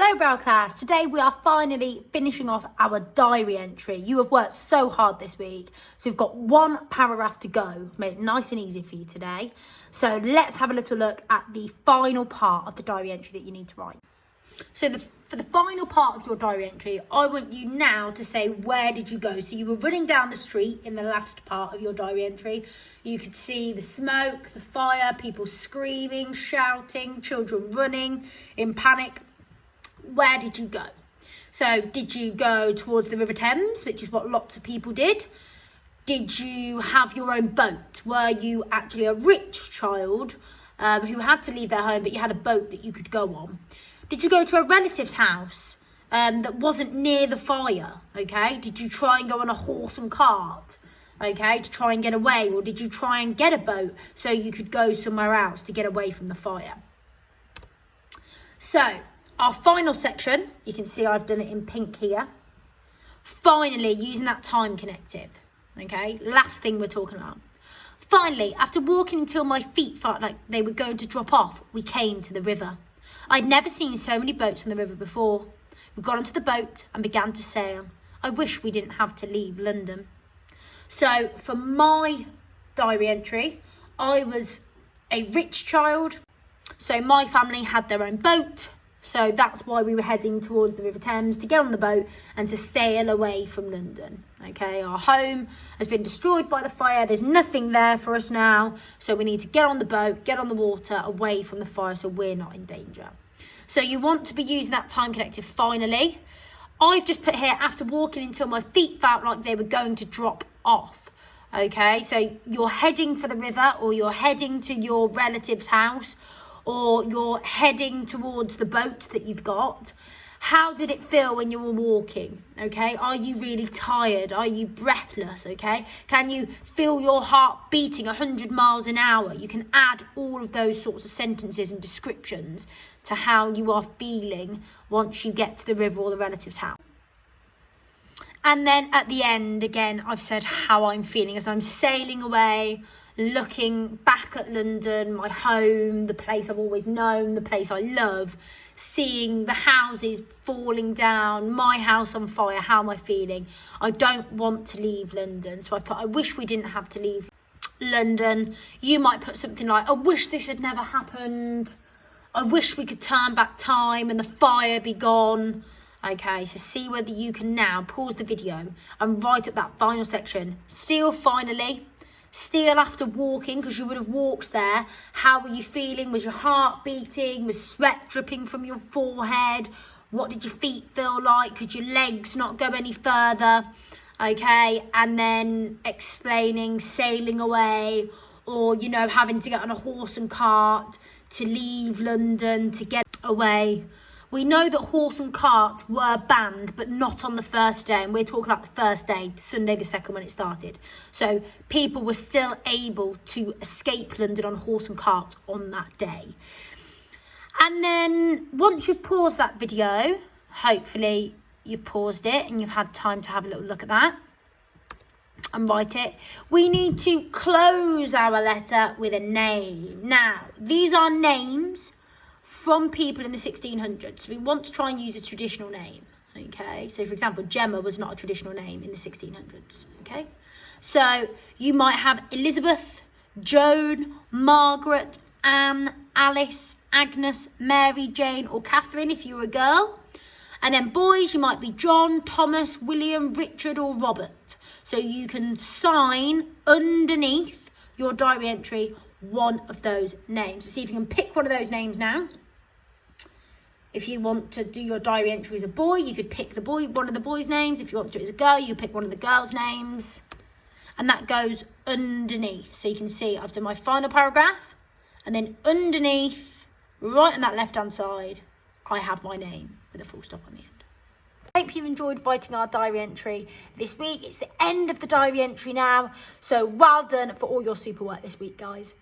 Hello Braille class, today we are finally finishing off our diary entry. You have worked so hard this week, so we've got one paragraph to go. We've made it nice and easy for you today. So let's have a little look at the final part of the diary entry that you need to write. So for the final part of your diary entry, I want you now to say, where did you go? So you were running down the street in the last part of your diary entry. You could see the smoke, the fire, people screaming, shouting, children running in panic. Where did you go? So did you go towards the River Thames, which is what lots of people did? Did you have your own boat? Were you actually a rich child who had to leave their home, but you had a boat that you could go on? Did you go to a relative's house that wasn't near the fire? Okay. Did you try and go on a horse and cart? Okay, to try and get away? Or did you try and get a boat so you could go somewhere else to get away from the fire? So our final section, you can see I've done it in pink here. Finally, using that time connective. Okay, last thing we're talking about. Finally, after walking until my feet felt like they were going to drop off, we came to the river. I'd never seen so many boats on the river before. We got onto the boat and began to sail. I wish we didn't have to leave London. So for my diary entry, I was a rich child. So my family had their own boat. So that's why we were heading towards the River Thames to get on the boat and to sail away from London. Okay, our home has been destroyed by the fire. There's nothing there for us now. So we need to get on the boat, get on the water, away from the fire so we're not in danger. So you want to be using that time connective finally. I've just put here, after walking until my feet felt like they were going to drop off. Okay, so you're heading for the river, or you're heading to your relative's house, or you're heading towards the boat that you've got. How did it feel when you were walking? Okay, are you really tired? Are you breathless? Okay, can you feel your heart beating 100 miles an hour? You can add all of those sorts of sentences and descriptions to how you are feeling once you get to the river or the relative's house. And then at the end, again, I've said how I'm feeling as I'm sailing away, looking back at London, my home, the place I've always known, the place I love, seeing the houses falling down, my house on fire. How am I feeling? I don't want to leave London. So I've put, I wish we didn't have to leave London. You might put something like, I wish this had never happened. I wish we could turn back time and the fire be gone. Okay, so see whether you can now pause the video and write up that final section. Still finally, still after walking, because you would have walked there, how were you feeling? Was your heart beating? Was sweat dripping from your forehead? What did your feet feel like? Could your legs not go any further? Okay, and then explaining sailing away, or, you know, having to get on a horse and cart to leave London to get away. We know that horse and carts were banned, but not on the first day. And we're talking about the first day, Sunday the 2nd, when it started. So people were still able to escape London on horse and cart on that day. And then once you've paused that video, hopefully you've paused it and you've had time to have a little look at that and write it. We need to close our letter with a name. Now, these are names from people in the 1600s. So we want to try and use a traditional name. Okay, so for example, Gemma was not a traditional name in the 1600s. Okay, so you might have Elizabeth, Joan, Margaret, Anne, Alice, Agnes, Mary, Jane, or Catherine if you were a girl. And then boys, you might be John, Thomas, William, Richard, or Robert. So you can sign underneath your diary entry one of those names. So see if you can pick one of those names now. If you want to do your diary entry as a boy, you could pick the boy, one of the boys' names. If you want to do it as a girl, you pick one of the girls' names. And that goes underneath. So you can see I've done my final paragraph. And then underneath, right on that left-hand side, I have my name with a full stop on the end. I hope you enjoyed writing our diary entry this week. It's the end of the diary entry now. So well done for all your super work this week, guys.